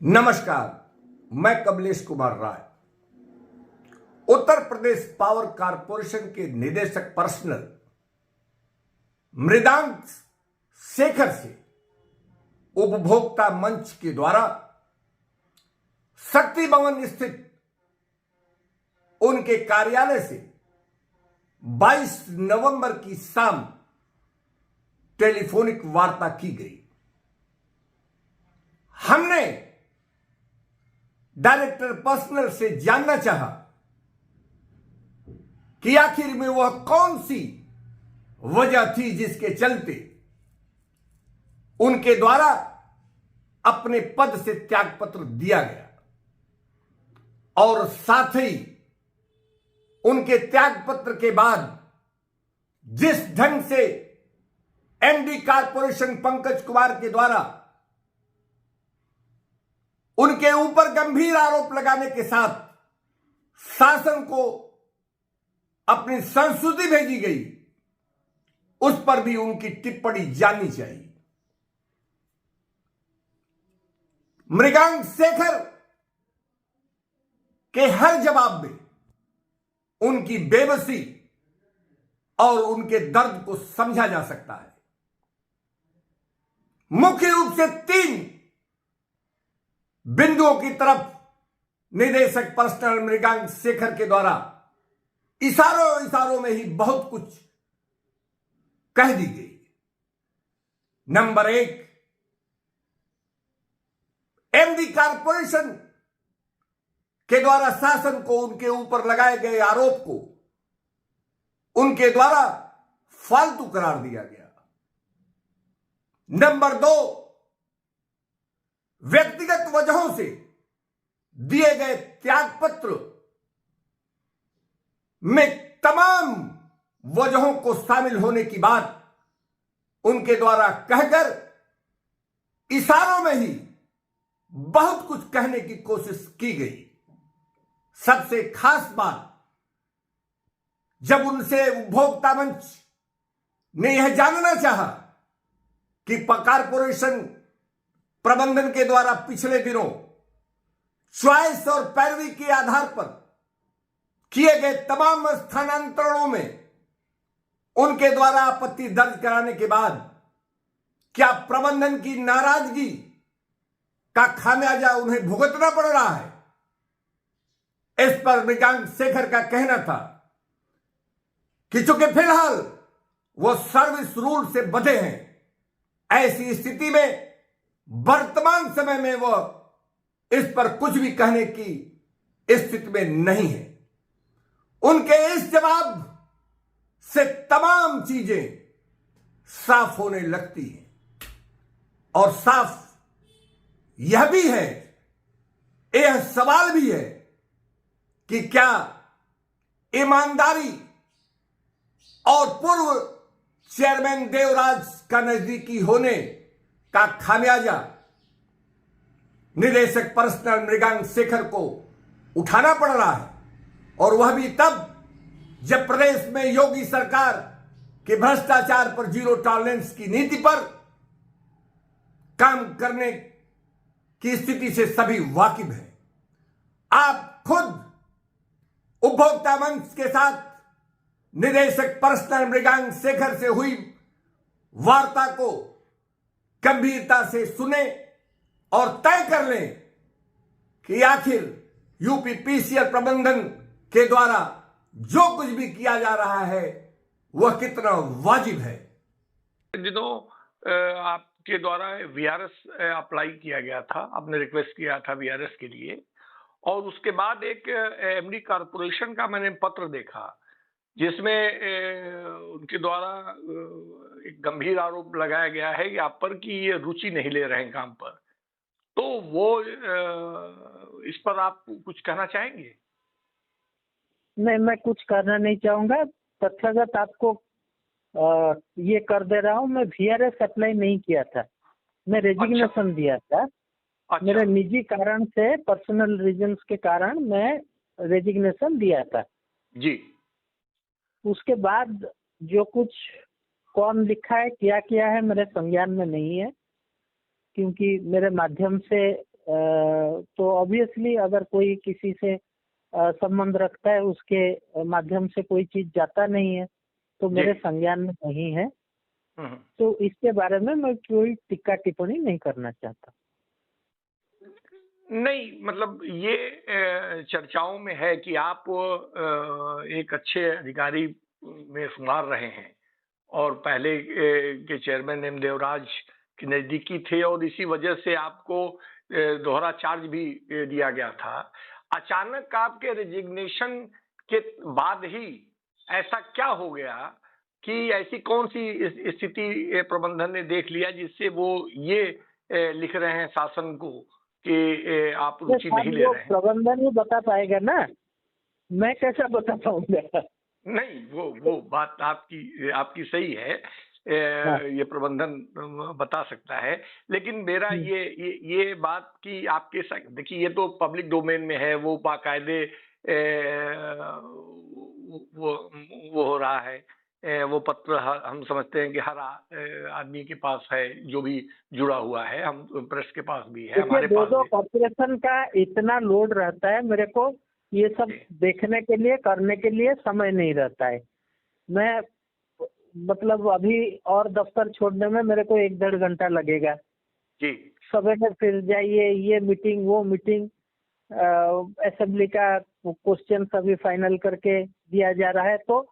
नमस्कार, मैं Kamlesh Kumar Rai Uttar Pradesh power corporation के निदेशक पर्सनल मृगांक शेखर से उपभोक्ता मंच के द्वारा शक्ति भवन स्थित उनके कार्यालय से 22 नवंबर की शाम टेलीफोनिक वार्ता की गई। हमने डायरेक्टर पर्सनल से जानना चाहा कि आखिर में वह कौन सी वजह थी जिसके चलते उनके द्वारा अपने पद से त्यागपत्र दिया गया और साथ ही उनके त्यागपत्र के बाद जिस ढंग से एमडी कारपोरेशन पंकज कुमार के द्वारा उनके ऊपर गंभीर आरोप लगाने के साथ शासन को अपनी संस्तुति भेजी गई, उस पर भी उनकी टिप्पणी जाननी चाहिए। मृगांक शेखर के हर जवाब में उनकी बेबसी और उनके दर्द को समझा जा सकता है। मुख्य रूप से 3 बिंदुओं की तरफ निदेशक पर्सनल मृगांक शेखर के द्वारा इशारों में ही बहुत कुछ कह दी गई। नंबर 1, एमडी कारपोरेशन के द्वारा शासन को उनके ऊपर लगाए गए आरोप को उनके द्वारा फालतू करार दिया गया। नंबर 2, व्यक्तिगत वजहों से दिए गए त्यागपत्र में तमाम वजहों को शामिल होने की बात उनके द्वारा कहकर इशारों में ही बहुत कुछ कहने की कोशिश की गई। सबसे खास बात, जब उनसे उपभोक्ता मंच ने यह जानना चाहा कि कारपोरेशन प्रबंधन के द्वारा पिछले दिनों च्वाइस और पैरवी के आधार पर किए गए तमाम स्थानांतरणों में उनके द्वारा आपत्ति दर्ज कराने के बाद क्या प्रबंधन की नाराजगी का खामियाजा उन्हें भुगतना पड़ रहा है, इस पर मृगांक शेखर का कहना था कि चूंकि फिलहाल वो सर्विस रूल से बंधे हैं, ऐसी स्थिति में वर्तमान समय में वह इस पर कुछ भी कहने की स्थिति में नहीं है। उनके इस जवाब से तमाम चीजें साफ होने लगती हैं और साफ यह भी है, यह सवाल भी है कि क्या ईमानदारी और पूर्व चेयरमैन देवराज का नजदीकी होने का खामियाजा निदेशक पर्सनल मृगांक शेखर को उठाना पड़ रहा है, और वह भी तब जब प्रदेश में योगी सरकार के भ्रष्टाचार पर जीरो टॉलरेंस की नीति पर काम करने की स्थिति से सभी वाकिफ हैं। आप खुद उपभोक्ता मंच के साथ निदेशक पर्सनल मृगांक शेखर से हुई वार्ता को गंभीरता से सुने और तय कर लें कि आखिर यूपी पीसीएल प्रबंधन के द्वारा जो कुछ भी किया जा रहा है वह कितना वाजिब है। दिनों आपके द्वारा वीआरएस अप्लाई किया गया था, आपने रिक्वेस्ट किया था वीआरएस के लिए, और उसके बाद एक एमडी कारपोरेशन का मैंने पत्र देखा जिसमें उनके द्वारा एक गंभीर आरोप लगाया गया है कि आप पर कि ये रुचि नहीं ले रहे हैं काम पर। तो वो इस पर आप कुछ कहना चाहेंगे? नहीं, मैं कुछ कहना नहीं चाहूंगा। तथागत आपको ये कर दे रहा हूँ, मैं वीआरएस अप्लाई नहीं किया था, मैं रेजिग्नेशन दिया था। मेरे निजी कारण से, पर्सनल रीजंस के कारण मैं रेजिग्नेशन दिया था जी। उसके बाद जो कुछ कौन लिखा है, क्या किया है, मेरे संज्ञान में नहीं है, क्योंकि मेरे माध्यम से तो ऑब्वियसली अगर कोई किसी से संबंध रखता है, उसके माध्यम से कोई चीज जाता नहीं है तो मेरे जी। संज्ञान में नहीं है। हम्म। तो इसके बारे में मैं कोई टिक्का टिप्पणी नहीं करना चाहता। नहीं, मतलब ये चर्चाओं में है कि आप एक अच्छे अधिकारी में शुमार रहे हैं और पहले के चेयरमैन एम देवराज की नजदीकी थे और इसी वजह से आपको दोहरा चार्ज भी दिया गया था। अचानक आपके रेजिग्नेशन के बाद ही ऐसा क्या हो गया कि ऐसी कौन सी स्थिति प्रबंधन ने देख लिया जिससे वो ये लिख रहे हैं शासन को कि आप तो रुचि नहीं साहब ले वो रहे हैं? प्रबंधन ही बता पाएगा ना, मैं कैसा बता पाऊंगा। नहीं, वो बात आपकी आपकी सही है। हाँ। ये प्रबंधन बता सकता है, लेकिन मेरा ये बात कि आपके साथ देखिए, ये तो पब्लिक डोमेन में है, वो बाकायदे वो हो रहा है। वो पत्र हम समझते हैं कि हर आदमी के पास है, जो भी जुड़ा हुआ है। हम प्रेस के पास भी है, देखिए, हमारे दो पास दो भी। कॉर्पोरेशन का इतना लोड रहता है, मेरे को ये सब जी। देखने के लिए, करने के लिए समय नहीं रहता है। मैं मतलब अभी और दफ्तर छोड़ने में मेरे को 1-1.5 घंटा लगेगा। जी। सवेरे फिर जाइए, ये मीटिंग वो मीटिंग, असेंबली का क्वेश्चन अभी फाइनल करके दिया जा रहा है। तो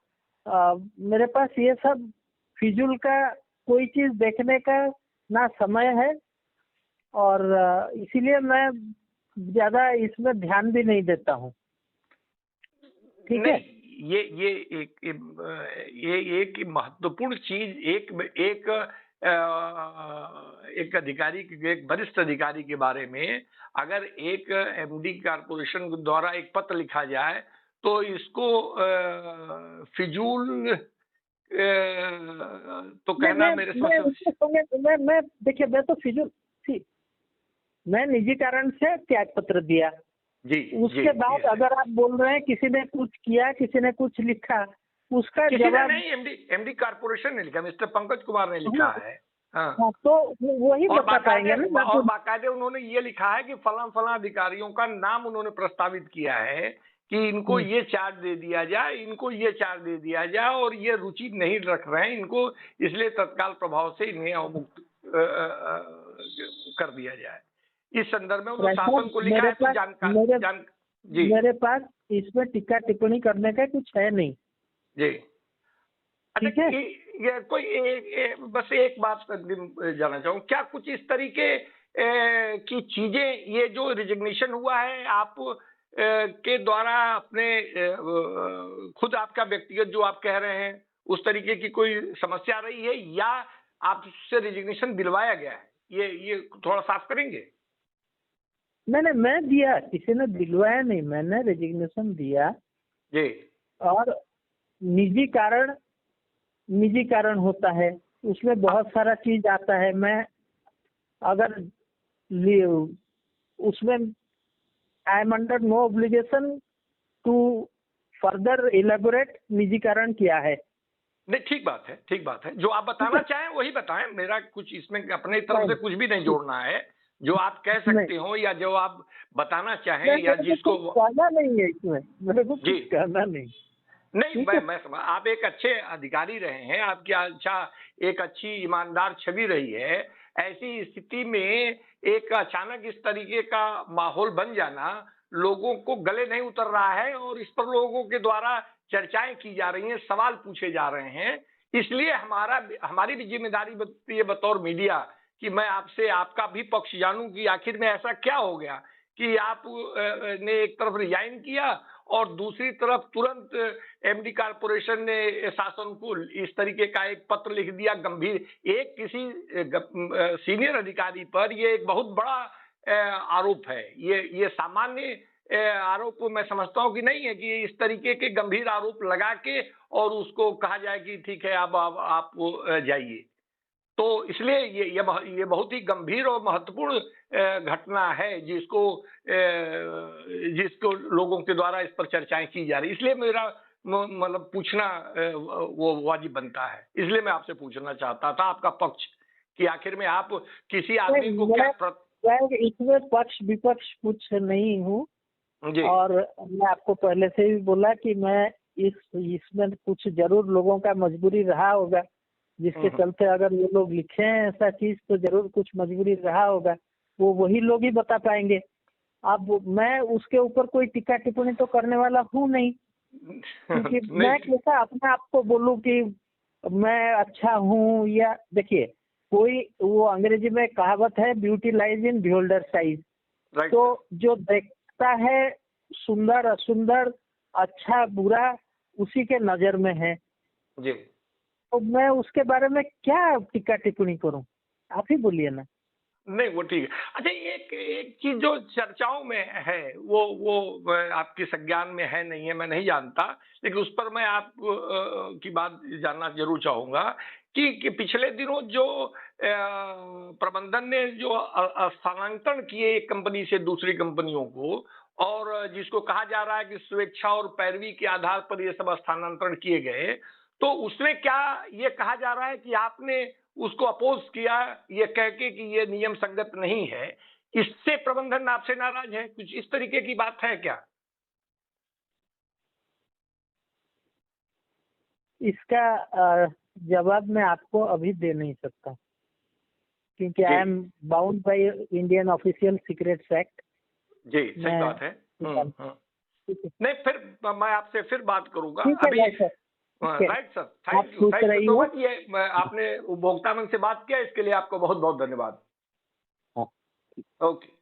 मेरे पास ये सब फिजूल का कोई चीज देखने का ना समय है, और इसीलिए मैं ज्यादा इसमें ध्यान भी नहीं देता हूँ। ठीक है। नहीं, ये एक महत्वपूर्ण चीज, एक अधिकारी के, एक वरिष्ठ अधिकारी के बारे में अगर एक एमडी कारपोरेशन द्वारा एक पत्र लिखा जाए तो इसको फिजूल तो कहना मेरे समझ उसके संगे मैं देखिए, मैं तो फिजूल थी, मैं निजी कारण से त्याग पत्र दिया। जी। उसके बाद अगर आप बोल रहे हैं किसी ने कुछ किया, किसी ने कुछ लिखा, उसका किसी ने जवाब नहीं, एमडी कारपोरेशन ने लिखा, मिस्टर पंकज कुमार ने लिखा है। हाँ। हाँ, तो वही और बता पाएंगे ना। और बाकायदे उन्होंने ये लिखा है कि फलां अधिकारियों का नाम उन्होंने प्रस्तावित किया है कि इनको ये चार्ज दे दिया जाए, इनको ये चार्ज दे दिया जाए, और ये रुचि नहीं रख रहे हैं इनको, इसलिए तत्काल प्रभाव से इन्हें अवमुक्त कर दिया जाए। इस संदर्भ में उन्होंने शासन को लिखा है। तो जी। मेरे पास इसमें टिक्का टिप्पणी करने का कुछ है नहीं। जी। ठीक है। ये कोई बस एक बात जानना चाहूँ, क्या कुछ इस तरीके की चीजें, ये जो रिजिग्नेशन हुआ है आप के द्वारा अपने खुद आपका व्यक्तिगत जो आप कह रहे हैं उस तरीके की कोई समस्या रही है, या आपसे रिजिग्नेशन दिलवाया गया है? ये थोड़ा साफ करेंगे? मैं दिया, किसी ने दिलवाया नहीं, मैंने रेजिग्नेशन दिया। जी। और निजी कारण होता है, उसमें बहुत सारा चीज आता है। मैं अगर उसमें I am under no obligation to further elaborate निजी कारण क्या है। नहीं, ठीक बात है। जो आप बताना चाहें वही बताएं, मेरा कुछ इसमें अपने तरफ से कुछ भी नहीं जोड़ना है। जो आप कह सकते हो या जो आप बताना चाहें, या जिसको कहना नहीं है इसमें, मेरे को कुछ कहना नहीं। नहीं, मैं आप एक अच्छे अधिकारी रहे हैं, आपकी एक अच्छी ईमानदार छवि रही है। ऐसी स्थिति में एक अचानक इस तरीके का माहौल बन जाना लोगों को गले नहीं उतर रहा है, और इस पर लोगों के द्वारा चर्चाएं की जा रही हैं, सवाल पूछे जा रहे हैं। इसलिए हमारी भी जिम्मेदारी बनती है बतौर मीडिया कि मैं आपसे आपका भी पक्ष जानूं कि आखिर में ऐसा क्या हो गया कि आप ने एक तरफ रिजाइन किया और दूसरी तरफ तुरंत एमडी कारपोरेशन ने शासन को इस तरीके का एक पत्र लिख दिया गंभीर, एक किसी सीनियर अधिकारी पर ये एक बहुत बड़ा आरोप है। ये सामान्य आरोप मैं समझता हूं कि नहीं है कि इस तरीके के गंभीर आरोप लगा के और उसको कहा जाए कि ठीक है अब आप जाइए। तो इसलिए ये बहुत ही गंभीर और महत्वपूर्ण घटना है जिसको लोगों के द्वारा इस पर चर्चाएं की जा रही। इसलिए मेरा मतलब पूछना वो वाजिब बनता है। इसलिए मैं आपसे पूछना चाहता था आपका पक्ष कि आखिर में आप किसी आदमी को क्या क्या है कि इसमें पक्ष विपक्ष कुछ नहीं हूँ, जी। और मैं आपको पहले से ही बोला कि मैं इसमें कुछ जरूर लोगों का मजबूरी रहा होगा, जिसके चलते अगर ये लोग लिखे हैं ऐसा चीज तो जरूर कुछ मजबूरी रहा होगा, वो वही लोग ही बता पाएंगे। अब मैं उसके ऊपर कोई टीका टिप्पणी तो करने वाला हूँ नहीं, क्योंकि मैं नहीं, कैसा अपने आप को बोलूँ कि मैं अच्छा हूँ, या देखिए कोई वो अंग्रेजी में कहावत है, beauty lies in beholder size. Right. तो जो देखता है सुंदर असुंदर, अच्छा बुरा, उसी के नजर में है, जी। तो मैं उसके बारे में क्या टीका टिप्पणी करूं? आप ही बोलिए ना। नहीं, वो ठीक है। अच्छा, एक एक चीज जो चर्चाओं में है, वो आपके संज्ञान में है नहीं है, मैं नहीं जानता, लेकिन उस पर मैं आप की बात जानना जरूर चाहूंगा कि पिछले दिनों जो प्रबंधन ने जो स्थानांतरण किए एक कंपनी से दूसरी कंपनियों को, और जिसको कहा जा रहा है कि स्वेच्छा और पैरवी के आधार पर ये सब स्थानांतरण किए गए, तो उसमें क्या ये कहा जा रहा है कि आपने उसको अपोज किया, ये कह के कि ये नियम संगत नहीं है, इससे प्रबंधन आपसे नाराज है, कुछ इस तरीके की बात है क्या? इसका जवाब मैं आपको अभी दे नहीं सकता, क्योंकि जी। I am bound by Indian Official Secrets Act. जी, सही बात है। ठीक है, नहीं, फिर मैं आपसे फिर बात करूंगा ठीक है अभी। भाई सर, ठीक है। राइट सर, आप थैंक पूछ यू रही सो हो। मच। ये आपने उपभोक्ता मंच से बात किया, इसके लिए आपको बहुत बहुत धन्यवाद। हाँ। ओके।